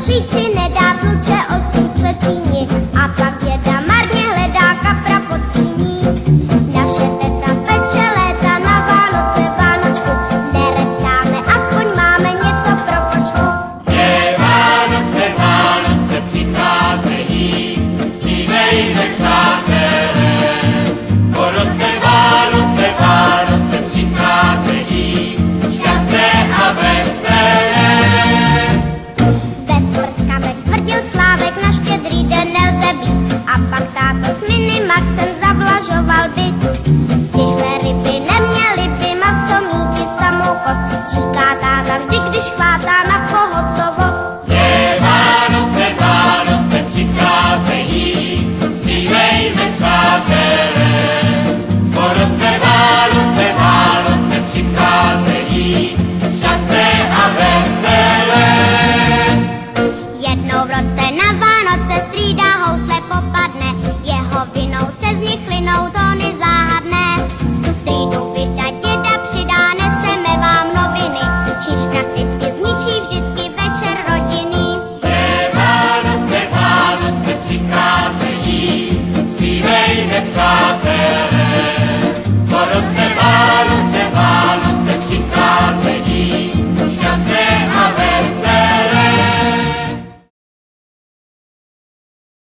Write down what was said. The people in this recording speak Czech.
Říci nedá tluče ostrů přecíni a pak děda marně hledá kapra pod skříní. Naše teta peče léta na Vánoce Vánočku, nereptáme, aspoň máme něco pro kočku. Je Vánoce, Vánoce přicházejí, zpívejme přátelé. Po roce Vánoce, Vánoce přicházejí, šťastné a veselé. Slávek na Štědrý den nelze být a pak táta s Minimaxem zavlažoval byt. Tyhle ryby neměly by maso míti samou kost, říká táta vždy, když chvátá